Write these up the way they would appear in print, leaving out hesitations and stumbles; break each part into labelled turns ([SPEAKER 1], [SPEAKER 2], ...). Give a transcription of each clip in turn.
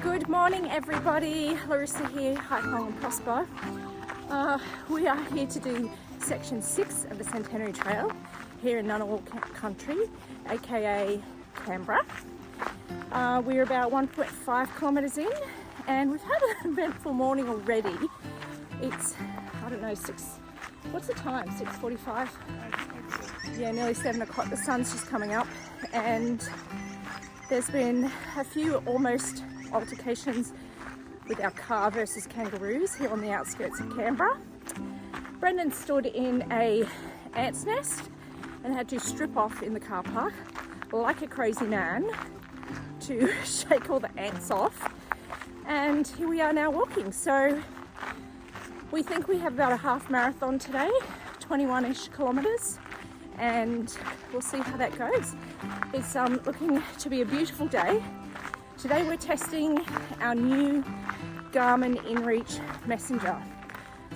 [SPEAKER 1] Good morning everybody, Larissa here, Hi Long and Prosper. We are here to do section 6 of the Centenary Trail here in Ngunnawal country, aka Canberra. We're about 1.5 kilometres in and we've had an eventful morning already. It's, I don't know, what's the time, 6:45? Yeah, nearly 7 o'clock. The sun's just coming up and there's been a few almost altercations with our car versus kangaroos here on the outskirts of Canberra. Brendan stood in a ant's nest and had to strip off in the car park like a crazy man to shake all the ants off. And here we are now walking. So we think we have about a half marathon today, 21-ish kilometres, and we'll see how that goes. It's looking to be a beautiful day. Today we're testing our new Garmin InReach Messenger.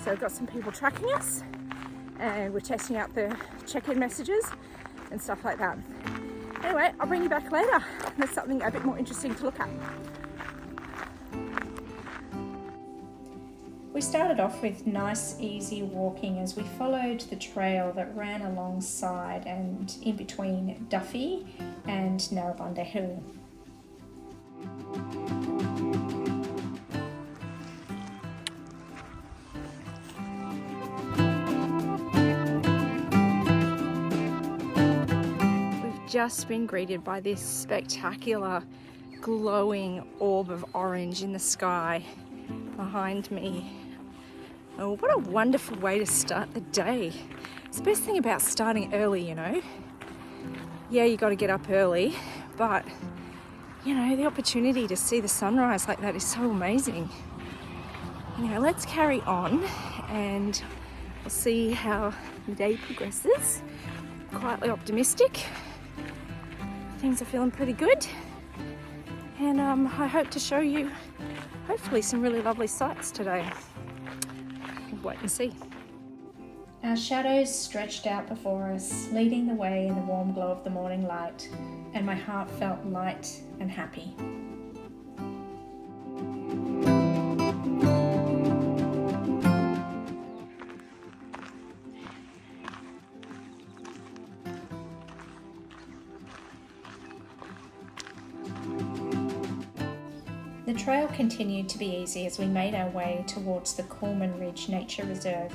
[SPEAKER 1] So we've got some people tracking us and we're testing out the check-in messages and stuff like that. Anyway, I'll bring you back later. There's something a bit more interesting to look at.
[SPEAKER 2] We started off with nice, easy walking as we followed the trail that ran alongside and in between Duffy and Narrabundah Hill.
[SPEAKER 1] We've just been greeted by this spectacular glowing orb of orange in the sky behind me. Oh, what a wonderful way to start the day. It's the best thing about starting early, you know. Yeah, you got to get up early, but you know, the opportunity to see the sunrise like that is so amazing. Anyway, let's carry on and we'll see how the day progresses. Quietly optimistic. Things are feeling pretty good. And I hope to show you hopefully some really lovely sights today. We'll wait and see.
[SPEAKER 2] Our shadows stretched out before us, leading the way in the warm glow of the morning light, and my heart felt light and happy. The trail continued to be easy as we made our way towards the Murrumbidgee Nature Reserve,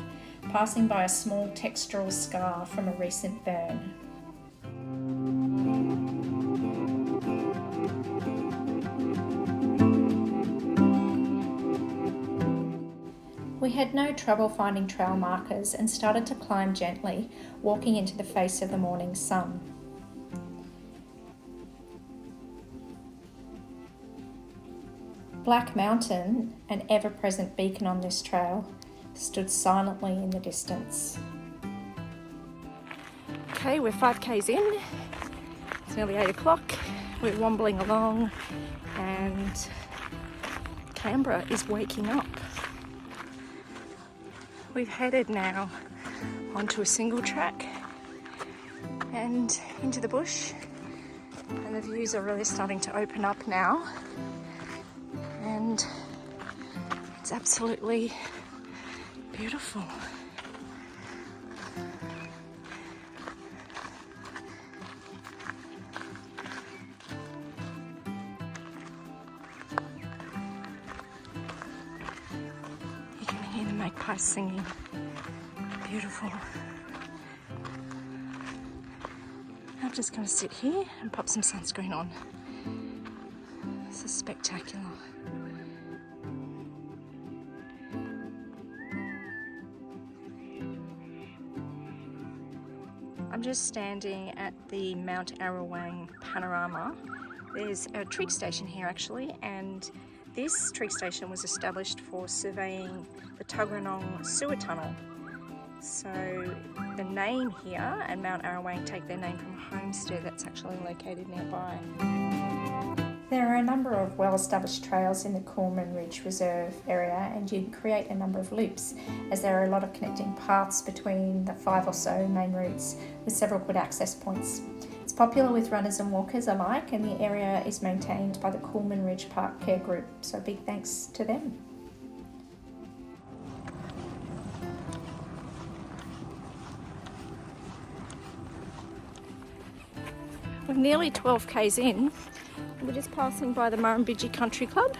[SPEAKER 2] passing by a small textural scar from a recent burn. We had no trouble finding trail markers and started to climb gently, walking into the face of the morning sun. Black Mountain, an ever-present beacon on this trail, stood silently in the distance.
[SPEAKER 1] Okay, we're 5k's in. It's nearly 8 o'clock. We're wombling along and Canberra is waking up. We've headed now onto a single track and into the bush, and the views are really starting to open up now. And it's absolutely beautiful. You can hear the magpies singing. Beautiful. I'm just going to sit here and pop some sunscreen on. This is spectacular. I'm just standing at the Mount Arrowang panorama. There's a trig station here actually, and this trig station was established for surveying the Tuggeranong sewer tunnel. So the name here and Mount Arrowang take their name from a homestead that's actually located nearby.
[SPEAKER 2] There are a number of well-established trails in the Murrumbidgee Reserve area, and you can create a number of loops, as there are a lot of connecting paths between the 5 or so main routes with several good access points. It's popular with runners and walkers alike, and the area is maintained by the Murrumbidgee Park Care Group, so big thanks to them.
[SPEAKER 1] We're nearly 12 k's in. We're just passing by the Murrumbidgee Country Club,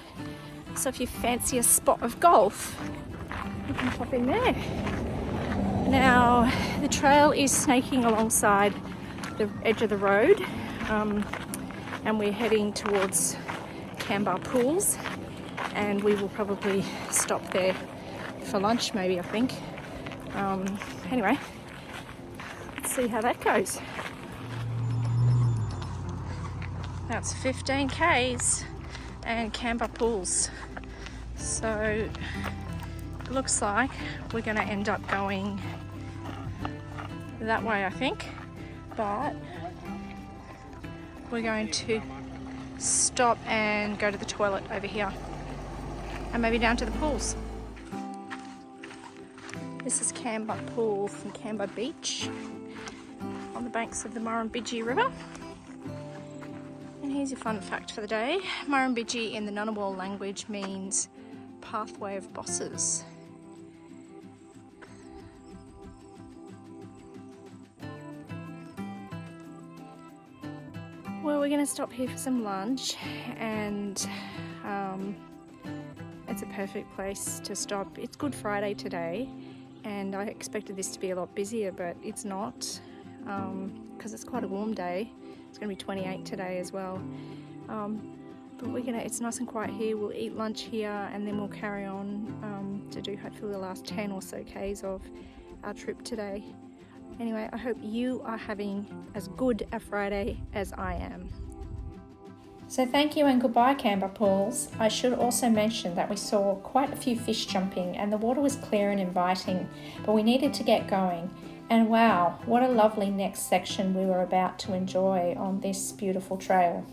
[SPEAKER 1] so if you fancy a spot of golf, you can pop in there. Now, the trail is snaking alongside the edge of the road, and we're heading towards Canberra pools, and we will probably stop there for lunch maybe, I think. Anyway, let's see how that goes. That's 15 k's and Canberra pools, so it looks like we're going to end up going that way, I think, but we're going to stop and go to the toilet over here and maybe down to the pools. This is Canberra Pool from Canberra Beach on the banks of the Murrumbidgee River. And here's your fun fact for the day. Murrumbidgee in the Ngunnawal language means pathway of bosses. Well, we're going to stop here for some lunch, and it's a perfect place to stop. It's Good Friday today, and I expected this to be a lot busier, but it's not, because it's quite a warm day. It's going to be 28 today as well. But it's nice and quiet here. We'll eat lunch here, and then we'll carry on to do hopefully the last 10 or so k's of our trip today. Anyway, I hope you are having as good a Friday as I am.
[SPEAKER 2] So thank you and goodbye, Canberra pools. I should also mention that we saw quite a few fish jumping, and the water was clear and inviting, but we needed to get going. And wow, what a lovely next section we were about to enjoy on this beautiful trail.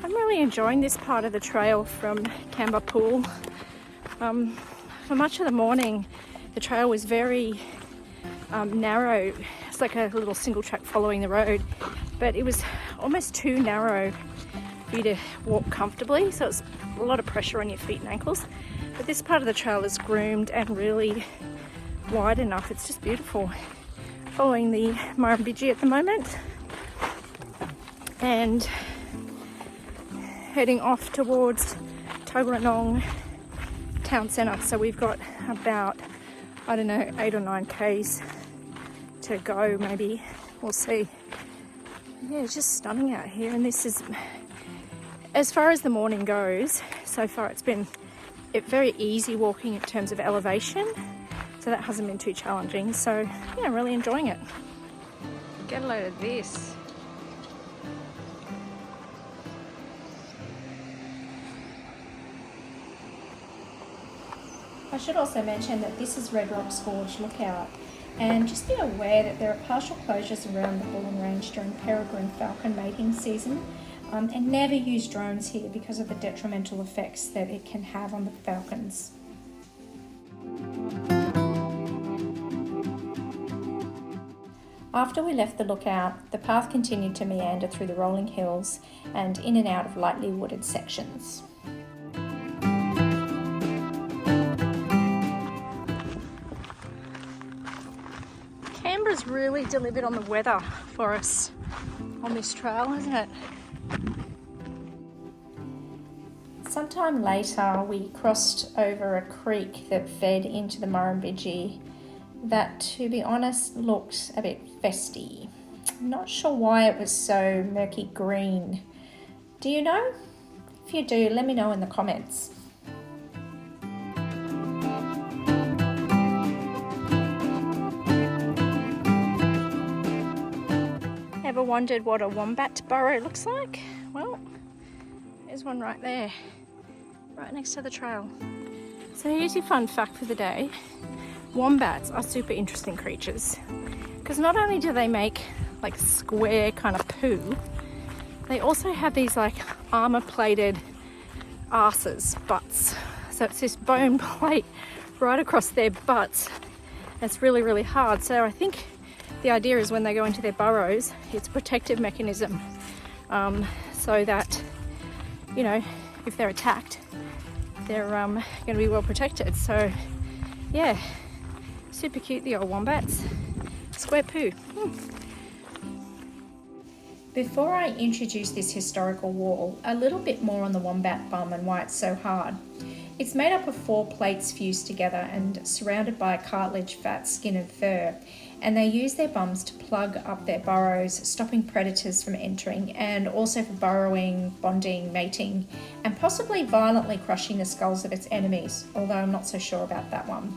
[SPEAKER 1] I'm really enjoying this part of the trail from Canberra Pool. For much of the morning, the trail was very narrow. It's like a little single track following the road, but it was almost too narrow for you to walk comfortably, so it's a lot of pressure on your feet and ankles. But this part of the trail is groomed and really wide enough. It's just beautiful. Following the Murrumbidgee at the moment and heading off towards Tuggeranong town centre. So we've got about, I don't know, 8 or 9 k's to go maybe. We'll see. Yeah, it's just stunning out here, and this is, as far as the morning goes, so far it's been very easy walking in terms of elevation, so that hasn't been too challenging. So yeah, I'm really enjoying it. Get a load of this.
[SPEAKER 2] I should also mention that this is Red Rock's Gorge Lookout, and just be aware that there are partial closures around the Bullen Range during peregrine falcon mating season, and never use drones here because of the detrimental effects that it can have on the falcons. After we left the lookout, the path continued to meander through the rolling hills and in and out of lightly wooded sections.
[SPEAKER 1] Canberra's really delivered on the weather for us on this trail, hasn't it?
[SPEAKER 2] Sometime later, we crossed over a creek that fed into the Murrumbidgee that, to be honest, looked a bit festy. I'm not sure why it was so murky green. Do you know? If you do, let me know in the comments.
[SPEAKER 1] Ever wondered what a wombat burrow looks like? Well, there's one right there, right next to the trail. So here's your fun fact for the day. Wombats are super interesting creatures, because not only do they make like square kind of poo, they also have these like armor plated asses, butts. So it's this bone plate right across their butts. It's really, really hard. So I think the idea is when they go into their burrows, it's a protective mechanism, so that, you know, if they're attacked, they're going to be well protected. So yeah, super cute, the old wombats. Square poo.
[SPEAKER 2] Before I introduce this historical wall, a little bit more on the wombat bum and why it's so hard. It's made up of 4 plates fused together and surrounded by cartilage, fat, skin and fur, and they use their bums to plug up their burrows, stopping predators from entering, and also for burrowing, bonding, mating, and possibly violently crushing the skulls of its enemies, although I'm not so sure about that one.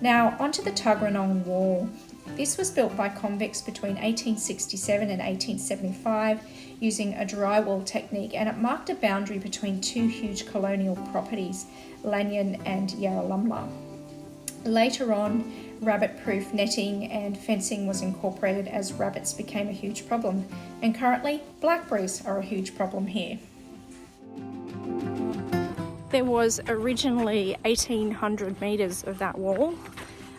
[SPEAKER 2] Now, onto the Tuggeranong wall. This was built by convicts between 1867 and 1875 using a drywall technique, and it marked a boundary between 2 huge colonial properties, Lanyon and Yarralumla. Later on, rabbit-proof netting and fencing was incorporated as rabbits became a huge problem, and currently blackberries are a huge problem here.
[SPEAKER 1] There was originally 1,800 metres of that wall,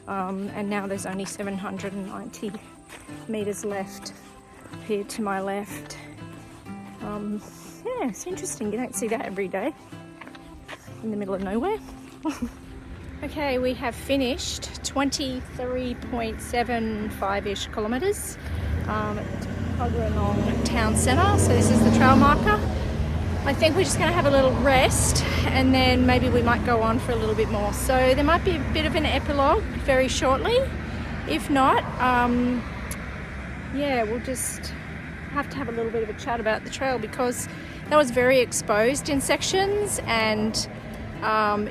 [SPEAKER 1] and now there's only 790 metres left here to my left. Yeah, it's interesting. You don't see that every day in the middle of nowhere. Okay, we have finished 23.75-ish kilometres at Tuggeranong town centre. So this is the trail marker. I think we're just going to have a little rest and then maybe we might go on for a little bit more. So there might be a bit of an epilogue very shortly. If not, yeah, we'll just have to have a little bit of a chat about the trail because that was very exposed in sections, and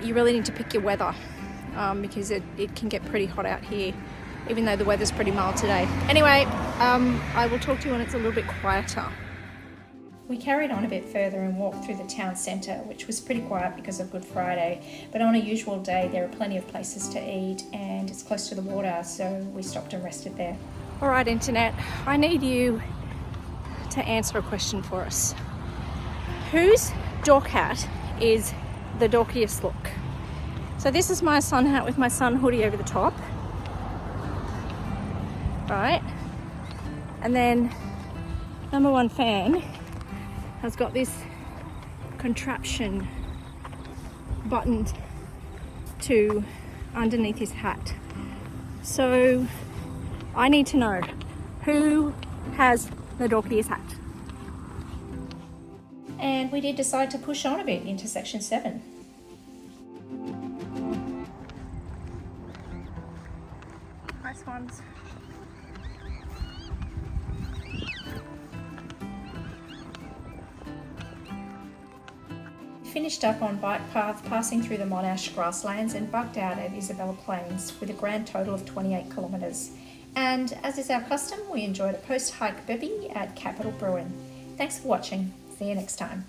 [SPEAKER 1] you really need to pick your weather because it can get pretty hot out here, even though the weather's pretty mild today. Anyway, I will talk to you when it's a little bit quieter.
[SPEAKER 2] We carried on a bit further and walked through the town centre, which was pretty quiet because of Good Friday, but on a usual day there are plenty of places to eat and it's close to the water, so we stopped and rested there.
[SPEAKER 1] Alright, internet, I need you to answer a question for us. Whose dork hat is the dorkiest look? So this is my sun hat with my sun hoodie over the top. Right, and then number 1 fan has got this contraption buttoned to underneath his hat. So I need to know who has the dorkiest hat.
[SPEAKER 2] And we did decide to push on a bit into section 7.
[SPEAKER 1] Nice ones.
[SPEAKER 2] Finished up on bike path, passing through the Monash grasslands and bucked out at Isabella Plains with a grand total of 28 kilometres. And as is our custom, we enjoyed a post-hike bevy at Capital Brewing. Thanks for watching. See you next time.